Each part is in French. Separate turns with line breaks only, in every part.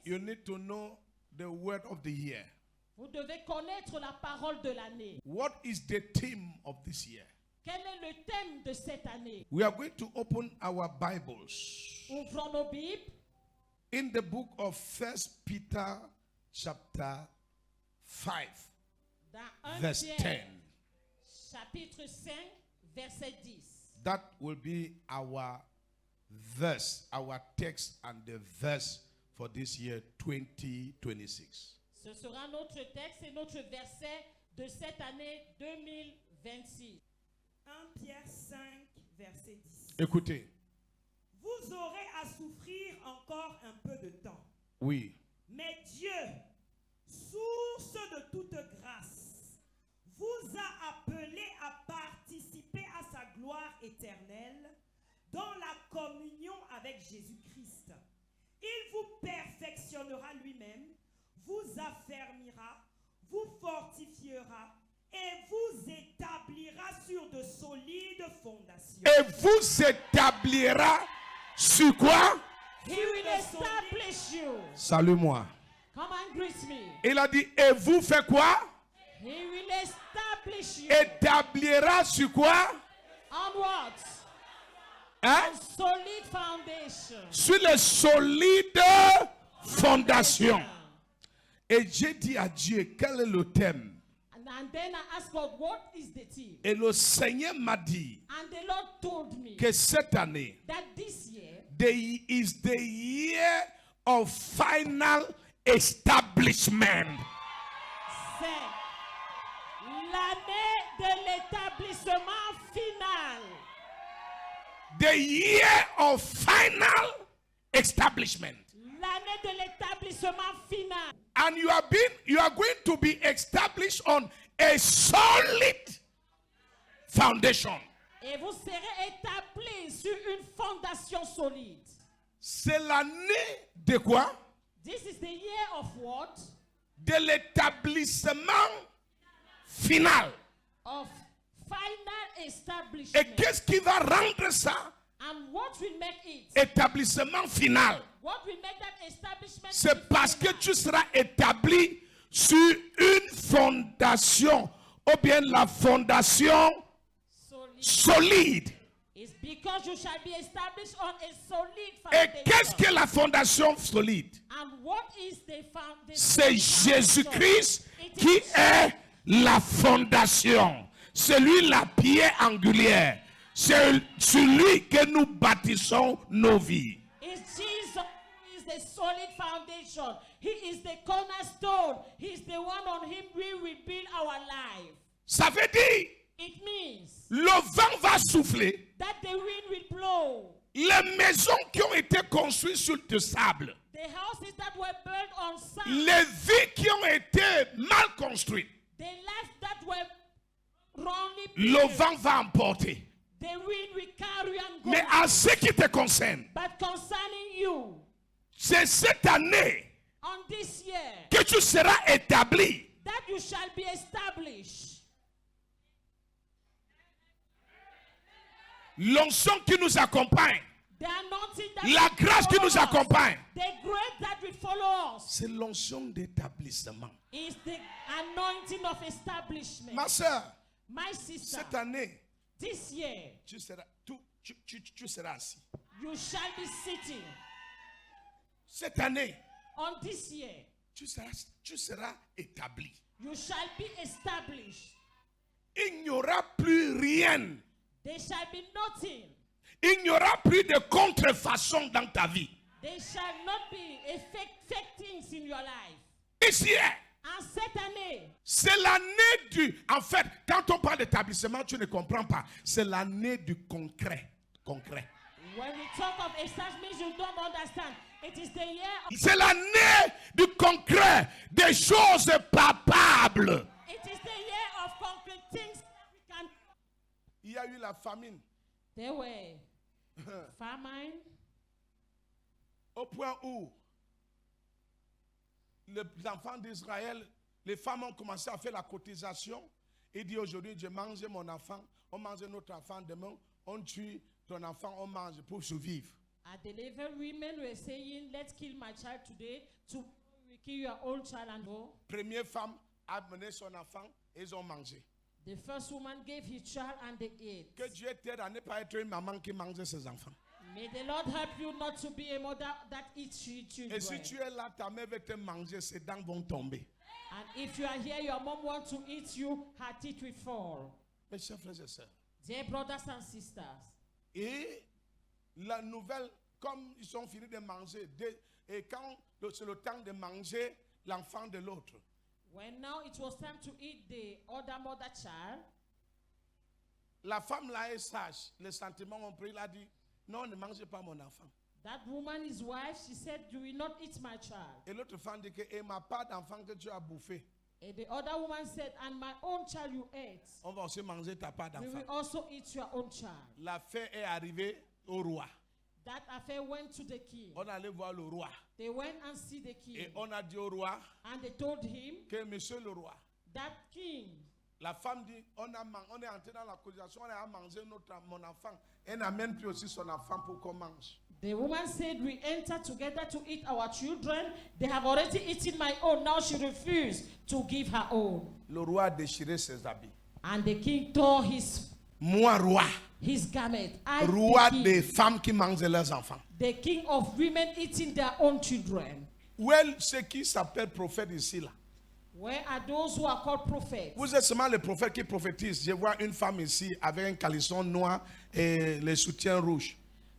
You need to know the word of the year.
Vous devez connaître la parole de l'année.
What is the theme of this year?
Quel est le thème de cette année?
We are going to open our Bibles
Ouvrons nos Bibles
in the book of 1 Peter chapter 5,
dans 1
verse
Pierre,
10.
chapitre 5, verset 10.
That will be our verse, our text and the verse for this year 2026.
Ce sera notre texte et notre verset de cette année 2026.
1 Pierre 5, verset 10.
Écoutez,
Vous aurez à souffrir encore un peu de temps.
oui,
Mais Dieu, source de toute grâce, vous a appelé à participer à sa gloire éternelle dans la communion avec Jésus-Christ. Il vous perfectionnera lui-même, vous affermira, vous fortifiera et vous établira sur de solides fondations.
et vous établira sur quoi?
He will establish you.
Salue-moi.
Come and greet me.
Il a dit, et vous faites quoi?
He will establish you.
Établira sur quoi?
On what?
Hein?
On solid foundation.
Sur les solides fondations. Et j'ai dit à Dieu, quel est le thème?
And then I asked God, what is the theme?
Et le Seigneur m'a dit
And the Lord told me
que cette année
that this year
is the year of final establishment.
c'est l'année de l'établissement final.
The year of final establishment.
L'année de l'établissement final.
And you are going to be established on a solid foundation.
Et vous serez établis sur une fondation solide.
C'est l'année de quoi?
This is the year of what?
De l'établissement final.
Of final
Et
establishment.
qu'est-ce qui va rendre ça
And what will make it?
établissement final?
What will make that establishment?
C'est parce que tu seras établi sur une fondation, ou bien la fondation
solid.
solide.
It's because you shall be established on a solid
Et
foundation.
qu'est-ce que la fondation solide?
And what is the foundation?
C'est Jésus-Christ qui est la fondation. C'est lui la pierre angulaire. C'est sur lui que nous bâtissons nos vies.
It's Jesus who is the solid foundation. He is the cornerstone. He is the one on him we will build our life.
Ça veut dire,
It means
le vent va souffler.
that the wind will blow.
Les maisons qui ont été construites sur le sable,
The houses that were built on sand,
les vies qui ont été mal construites,
the lives that were wrongly
le
built,
vent va emporter.
the wind will carry and go.
Mais en ce qui te concerne,
But concerning you,
c'est cette année
on this year,
que tu seras établi.
that you shall be established.
L'onction qui nous accompagne,
The anointing that
la
will
grâce qui
follow
nous
us,
accompagne,
the grace that will follow us,
c'est l'onction d'établissement.
is the anointing of establishment.
Ma soeur,
My sister,
cette année,
this year,
tu seras assis.
you shall be sitting.
Cette année,
On this year,
tu seras établi.
you shall be established.
Il n'y aura plus rien.
There shall be nothing.
Il n'y aura plus de contrefaçon dans ta vie.
There shall not be a fake things in your life.
Ici,
And cette année,
c'est l'année du... En fait, quand on parle d'établissement, tu ne comprends pas. C'est l'année du concret. Concret.
when we talk of establishment, you don't understand. It is the year of,
C'est l'année du concret, des choses palpables.
it is the year of concrete things we can.
Il y a eu la famine.
There were famine.
Au point où les enfants d'Israël, les femmes ont commencé à faire la cotisation. Et dit aujourd'hui, je mange mon enfant, on mange notre enfant demain, on tue ton enfant, on mange pour survivre.
At the level, women were saying, let's kill my child today, to kill your own child and go.
Première femme a amené son enfant et ils ont mangé.
The first woman gave his child and they ate.
Que Dieu t'aide à ne pas être une maman qui mange ses enfants.
May the Lord help you not to be a mother that eats your children.
Et si tu es là, ta mère veut te manger, ses dents vont tomber.
And if you are here, your mom wants to eat you, her teeth will fall.
Mes chers frères et sœurs.
Dear brothers and sisters.
Et la nouvelle, comme ils sont finis de manger, et quand c'est le temps de manger l'enfant de l'autre,
When now it was time to eat the other mother child,
la femme là est sage. Les sentiments ont pris, il a dit, non, ne mangez pas mon enfant.
that woman, his wife, she said, you will not eat my child.
Et l'autre femme dit que, et ma part d'enfant que tu as bouffé,
And the other woman said, and my own child you ate.
on va aussi manger ta part
We
d'enfant.
will also eat your own child.
L'affaire est arrivée au roi.
That affair went to the king.
On allait voir le roi.
They went and see the king.
Et on a dit au roi
And they told him,
que monsieur le roi,
that king,
la femme dit, on est entré dans la cotisation, on a mangé mon enfant. Elle n'amène plus aussi son enfant pour qu'on mange.
the woman said, we entered together to eat our children. They have already eaten my own. Now she refused to give her own.
Le roi a déchiré ses habits.
And the king tore his
Moi, roi,
garment. I,
roi
the,
des
king,
femmes qui mangent leurs enfants.
the king of women eating their own children.
Où est ce qui s'appelle prophète ici là?
Where are those who are called prophets?
Vous êtes seulement le prophète qui prophétise. Je vois une femme ici avec un caleçon noir et les soutiens rouges.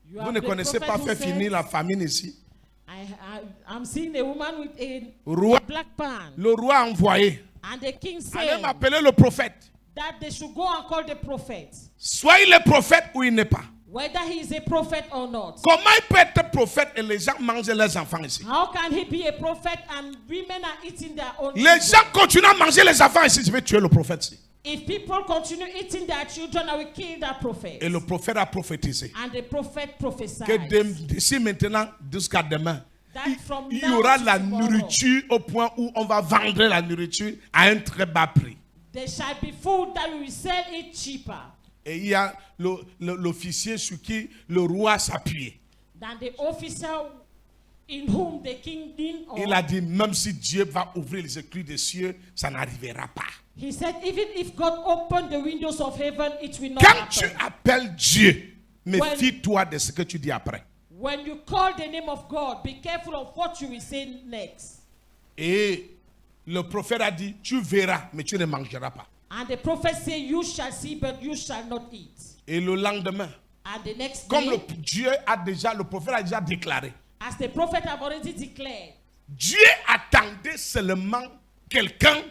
You
Vous
are
ne
the
connaissez
prophet
pas
who
faire
said,
finir la famine ici.
I'm seeing a woman with a
Roi,
black pan.
le roi a envoyé.
And the king
Allez
said
m'appeler le prophète.
that they should go and call the prophet.
Soit il est prophète ou il n'est pas.
Whether he is a prophet or not.
Comment il peut être prophète et les gens mangent leurs enfants ici?
How can he be a prophet and women are eating their own
Les
children?
gens continuent à manger les enfants ici. Je vais tuer le prophète ici.
If people continue eating their children, I will kill that prophet.
Et le prophète a prophétisé
And the prophet prophesied
que d'ici maintenant jusqu'à demain,
that from
il y
now
aura
to
la
tomorrow,
nourriture au point où on va vendre la nourriture à un très bas prix.
there shall be food that we will sell it cheaper
Et il y a l'officier sur qui le roi s'appuyait.
than the officer in whom the king leaned on.
Il a dit, même si Dieu va ouvrir les écluses des cieux, ça n'arrivera pas.
He said, even if God opened the windows of heaven, it will not
Quand tu
happen.
appelles Dieu, méfie-toi de ce que tu dis après.
When you call the name of God, be careful of what you will say next.
Et le prophète a dit, tu verras, mais tu ne mangeras pas.
And the prophet said, you shall see, but you shall not eat.
Et le lendemain,
And the next
comme
day,
le prophète a déjà déclaré,
as the prophet have already declared,
Dieu attendait seulement quelqu'un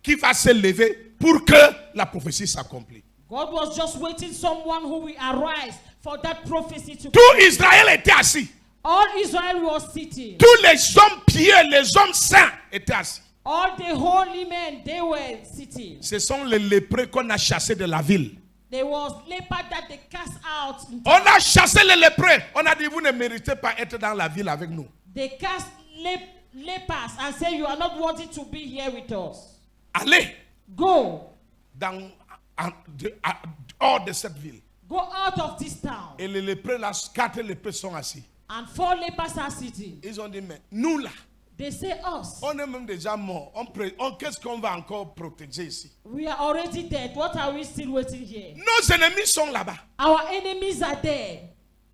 qui va se lever pour que la prophétie s'accomplisse.
God was just waiting someone who will arise for that prophecy to
Tout Israël était assis.
All Israel was sitting.
Tous les hommes pieux, les hommes saints étaient assis.
All the holy men, they were sitting.
Ce sont les lépreux qu'on a chassés de la ville.
There was leper that they cast out.
On a chassé les lépreux. On a dit, vous ne méritez pas être dans la ville avec nous.
They cast lepers and say, you are not worthy to be here with us.
Allez
Go.
hors de cette ville.
Go out of this town.
Et les lépreux, là, 4 lépreux sont assis.
And 4 lepers are sitting.
Ils ont dit, mais nous là,
They say us.
on est même déjà morts. Qu'est-ce qu'on va encore protéger ici?
We are already dead. What are we still waiting here?
Nos ennemis sont là-bas.
Our enemies are there.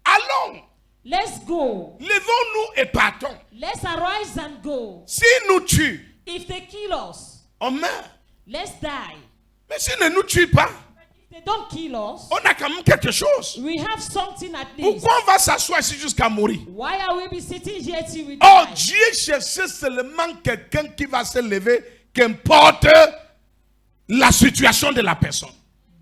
Allons,
Let's go.
levons-nous et partons.
Let's arise and go.
S'ils nous tuent,
If they kill us,
on meurt.
let's die.
Mais s'ils ne nous tuent pas,
If they don't kill us,
on a quand même quelque chose.
we have something at least.
Pourquoi on va s'asseoir ici jusqu'à mourir?
Why are we be sitting here till we
Oh,
die?
Dieu cherchait seulement quelqu'un qui va se lever, qu'importe la situation de la personne.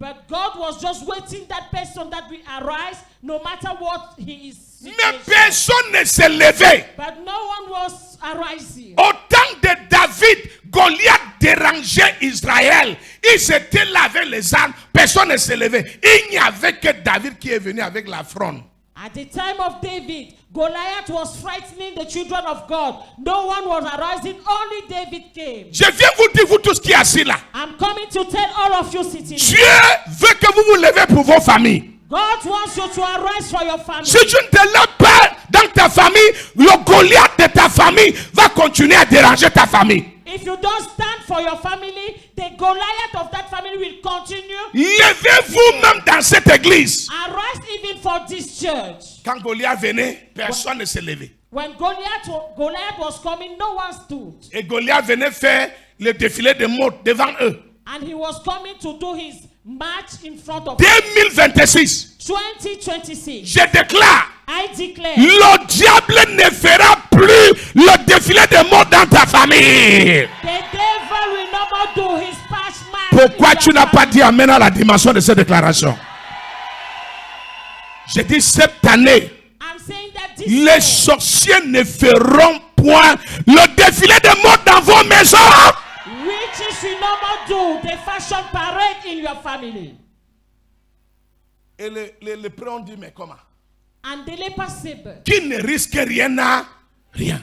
But God was just waiting that person that will arise no matter what he is.
Mais
situation.
personne ne s'est levé.
But no one was arising.
Au temps de David, Goliath dérangeait Israël. Il s'était lavé les armes, personne ne s'est levé. Il n'y avait que David qui est venu avec la fronde.
At the time of David, Goliath was frightening the children of God. No one was arising, only David came.
Je viens vous dire, vous tous qui êtes assis là,
I'm coming to tell all of you sitting.
Dieu veut que vous vous levez pour vos familles.
God wants you to arise for your family.
Si tu ne te lèves pas dans ta famille, le Goliath de ta famille va continuer à déranger ta famille.
If you don't stand for your family, the Goliath of that family will continue.
Levez-vous même dans cette église.
Arise even for this church.
Quand Goliath venait, personne ne se levait.
When Goliath was coming, no one stood.
Et Goliath venait faire le défilé de mode devant eux.
And he was coming to do his march in front of
2026.
2026.
Je déclare,
I declare,
le diable ne fera plus le défilé de mode dans ta famille.
the devil will no more do his past march.
Pourquoi
in
tu
your
n'as pas
family.
dit amen à la dimension de cette déclaration? J'ai dit cette année,
I'm saying that this
les
year,
sorciers ne feront point le défilé de mode dans vos maisons.
witches will no more do the fashion parade in your family.
Et les prêts ont dit, mais comment?
And the lepers said,
Qui ne risque rien à rien.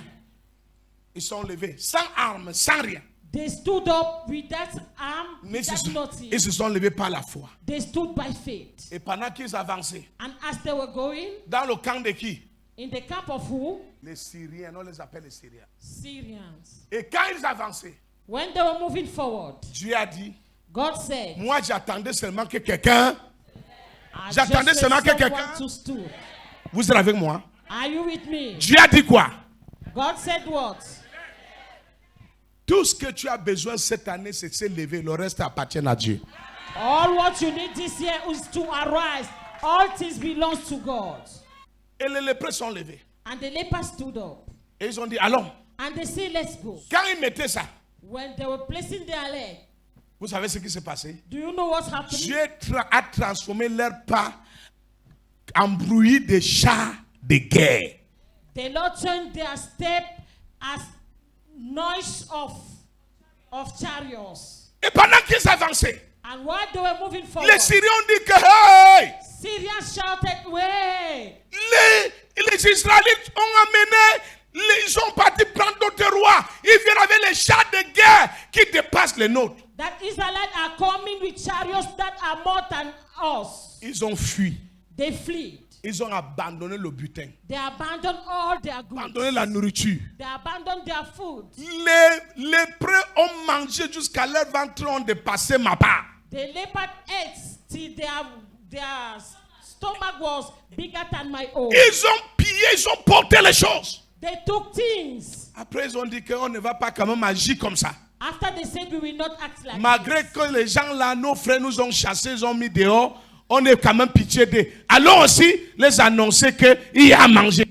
Ils sont levés, sans armes, sans rien.
they stood up without arm,
Mais
without nothing.
ils se sont levés par la foi.
They stood by faith.
Et pendant qu'ils avançaient,
And as they were going,
dans le camp de qui?
in the camp of who?
Les Syriens, on les appelle les Syriens.
Syrians.
Et quand ils avançaient,
When they were moving forward,
Dieu a dit,
God said,
moi j'attendais seulement que quelqu'un,
I
j'attendais
just
seulement
said
que quelqu'un-
someone to stood.
vous êtes avec moi?
Are you with me?
Dieu a dit quoi?
God said what?
Tout ce que tu as besoin cette année, c'est de se lever. Le reste appartient à Dieu.
All what you need this year is to arise. All things belongs to God.
Et les lépreux sont levés.
And the lepers stood up.
Et ils ont dit, allons.
And they said, let's go.
Quand ils mettaient ça,
When they were placing their leg,
vous savez ce qui s'est passé?
do you know what's happening?
Dieu a transformé leurs pas en bruit de chars de guerre.
The Lord turned their step as noise of chariots.
Et pendant qu'ils avançaient,
And while they were moving forward,
les Syriens ont dit que hey,
Syrians shouted, way!
les Israélites ont amené, ils sont partis prendre d'autres rois. Ils viennent avec les chars de guerre qui dépassent les nôtres.
That Israelites are coming with chariots that are more than us.
Ils ont fui.
They fled.
Ils ont abandonné le butin,
They abandoned all their goods.
abandonné la nourriture.
They abandoned their food.
Les lépreux ont mangé jusqu'à leur ventre ont dépassé ma part.
The leopard ate till their stomach was bigger than my own.
Ils ont pillé, ils ont porté les choses.
They took things.
Après, ils ont dit qu'on ne va pas quand même agir comme ça.
After they said we will not act like
Malgré
this.
que les gens là, nos frères nous ont chassés, ils ont mis dehors, on est quand même pitié d'eux. Allons aussi les annoncer qu'il y a à manger.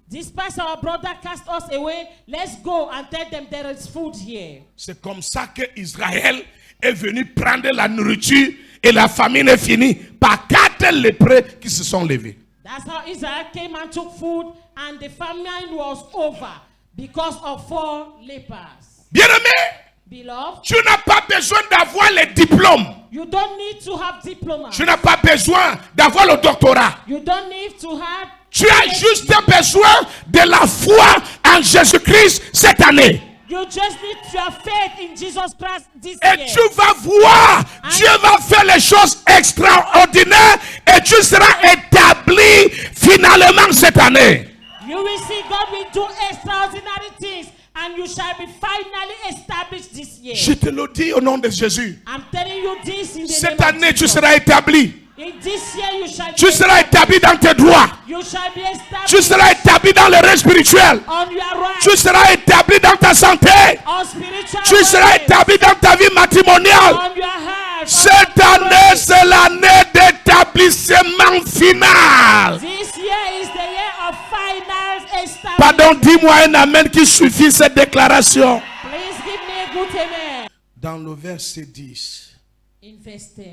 Despite our brother cast us away, let's go and tell them there is food here.
C'est comme ça que Israël est venu prendre la nourriture et la famine est finie par 4 lépreux qui se sont levés.
That's how Israel came and took food, and the famine was over because of 4 lepers.
Bien-aimé,
Beloved,
tu n'as pas besoin d'avoir les diplômes.
you don't need to have diploma.
Tu n'as pas besoin d'avoir le doctorat.
You don't need to have.
Tu as juste besoin de la foi en Jésus-Christ cette année.
You just need your faith in Jesus Christ this
Et
year.
tu vas voir, Dieu va faire les choses extraordinaires et tu seras établi finalement cette année.
You will see God will do extraordinary things, and you shall be finally established this year.
Je te le dis au nom de Jésus.
I'm telling you this in the
Cette
name of
année, tu
Jesus.
seras établi.
In this year you shall
Tu
be
seras établi dans tes droits.
You shall be established
Tu seras établi dans le règne spirituel.
on your right,
Tu seras établi dans ta santé.
on spiritual
Tu seras
right,
établi dans ta vie matrimoniale.
on your heart.
Cette année, c'est l'année d'établissement final.
This year is the year of final establishment.
Pardon, dis-moi un amen qui suffit cette déclaration.
Please give me a good amen.
Dans le verset 10,
In verse 10.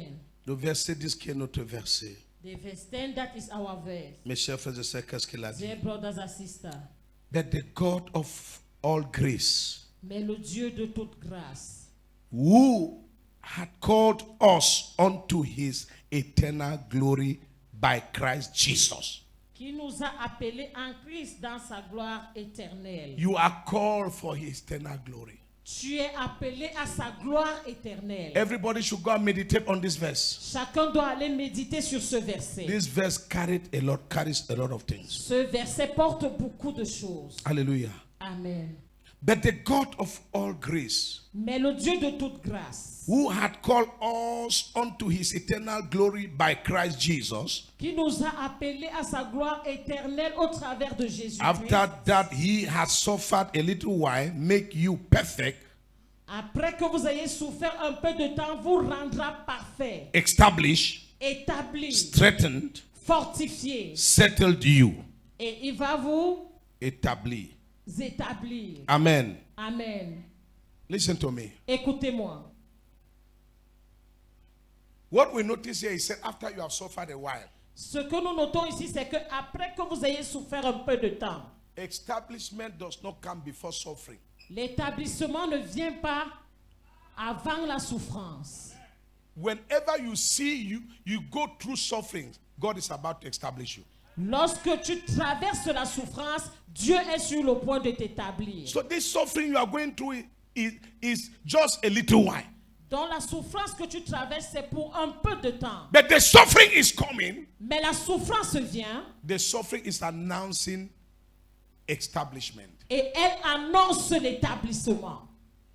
le verset 10 qui est notre verset.
The verse 10, that is our verse.
Mes chers frères et sœurs, qu'est-ce qu'il a dit?
Dear brothers and sisters,
That the God of all grace,
mais le Dieu de toute grâce,
who had called us unto his eternal glory by Christ Jesus.
qui nous a appelés en Christ dans sa gloire éternelle.
You are called for his eternal glory.
Tu es appelé à sa gloire éternelle.
Everybody should go and meditate on this verse.
Chacun doit aller méditer sur ce verset.
This verse carries a lot of things.
Ce verset porte beaucoup de choses.
Hallelujah.
Amen.
But the God of all grace,
Mais le Dieu de toute grâce,
who had called us unto his eternal glory by Christ Jesus,
qui nous a appelés à sa gloire éternelle au travers de Jésus-Christ,
after that he has suffered a little while, make you perfect,
après que vous ayez souffert un peu de temps, vous rendra parfait,
established,
établi,
strengthened,
fortifié,
settled you.
et il va vous
Établi.
établir.
Amen.
Amen.
Listen to me.
Écoutez-moi.
What we notice here is that after you have suffered a while,
Ce que nous notons ici, c'est que après que vous ayez souffert un peu de temps,
establishment does not come before suffering.
l'établissement ne vient pas avant la souffrance.
Whenever you see you go through suffering, God is about to establish you.
Lorsque tu traverses la souffrance, Dieu est sur le point de t'établir.
So this suffering you are going through is just a little while.
Donc la souffrance que tu traverses, c'est pour un peu de temps.
But the suffering is coming.
Mais la souffrance vient
The suffering is announcing establishment.
et elle annonce l'établissement.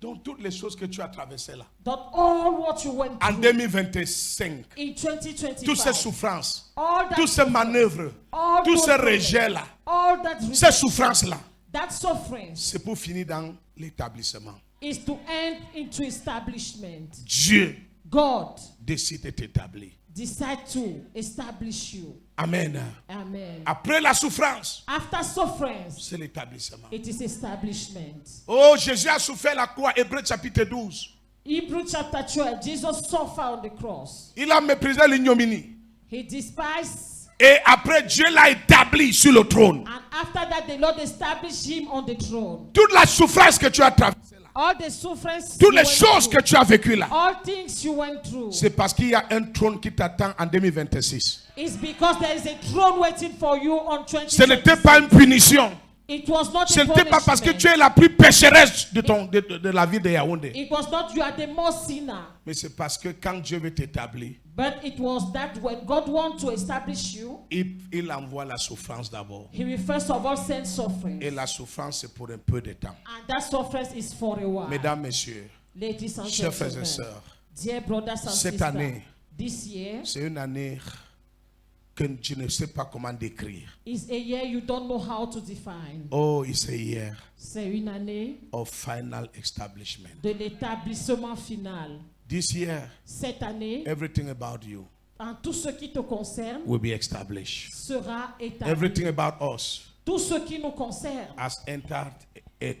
Donc toutes les choses que tu as traversées là.
That all what you went
En
through
2025,
in 2025,
toutes ces souffrances,
all that
toutes ces manœuvres,
all
tous
those
ces
problems,
rejets là,
all that
ces souffrances là,
that suffering
c'est pour finir dans l'établissement.
is to end into establishment.
Dieu
God
décide de t'établir.
decide to establish you.
Amen.
Amen.
Après la souffrance,
After sufferance,
c'est l'établissement.
it is establishment.
Oh, Jésus a souffert la croix, Hébreux chapitre 12.
Hebrew chapter 12, Jesus suffered on the cross.
Il a méprisé l'ignominie.
He despised,
Et après, Dieu l'a établi sur le trône.
and after that, the Lord established him on the throne.
Toute la souffrance que tu as traversée là,
All the sufferance,
toutes
you
les
went
choses
through,
que tu as vécues là,
all things you went through,
c'est parce qu'il y a un trône qui t'attend en 2026.
is because there is a throne waiting for you on
Ce n'était pas
2026.
une punition.
It was not
Ce
a
n'était pas parce que
punishment.
tu es la plus pécheresse de la ville de Yaoundé.
It was not you are the most sinner.
Mais c'est parce que quand Dieu veut t'établir,
But it was that when God wants to establish you,
il envoie la souffrance d'abord.
He will first of all send suffering.
Et la souffrance, c'est pour un peu de temps.
And that suffering is for a while.
Mesdames, messieurs,
Ladies and
chers frères et
gentlemen,
sœurs,
dear brothers and
cette
sisters,
année,
this year
c'est une année que je ne sais pas comment décrire.
is a year you don't know how to define.
Oh, it's a year
C'est une année
of final establishment.
de l'établissement final.
This year,
Cette année,
everything about you
en tout ce qui te concerne,
will be established.
sera établi.
Everything about us
Tout ce qui nous concerne
has entered a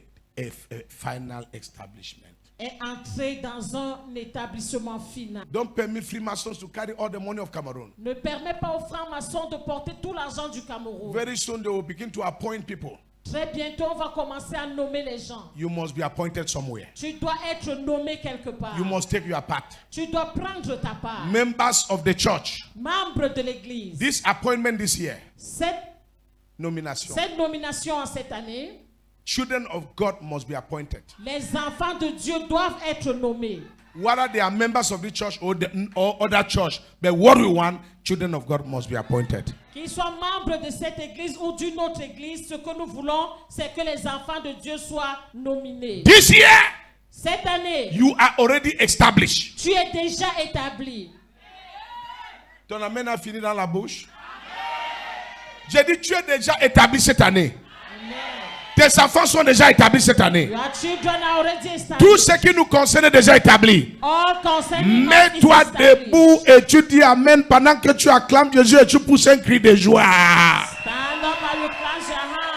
final establishment.
est entré dans un établissement final.
Don't permit Freemasons to carry all the money of Cameroon.
Ne permet pas aux francs-maçons de porter tout l'argent du Cameroun.
Very soon they will begin to appoint people.
Très bientôt, on va commencer à nommer les gens.
You must be appointed somewhere.
Tu dois être nommé quelque part.
You must take your part.
Tu dois prendre ta part.
Members of the church,
Membre de l'église.
this appointment this year,
Cette nomination en cette année,
children of God must be appointed.
les enfants de Dieu doivent être nommés.
Whether they are members of the church or other church, but what we want, children of God must be appointed.
Qu'ils soient membres de cette église ou d'une autre église, ce que nous voulons, c'est que les enfants de Dieu soient nominés.
This year,
Cette année,
you are already established.
tu es déjà établi.
Ton amen a fini dans la bouche. J'ai dit, tu es déjà établi cette année. Tes enfants sont déjà établis cette année.
Your children are already established.
Tout ce qui nous concerne est déjà établi.
All concerning us is
Mets-toi
established.
debout et tu dis Amen pendant que tu acclames Jésus et tu pousses un cri de joie.
Stand up and you clap your hands.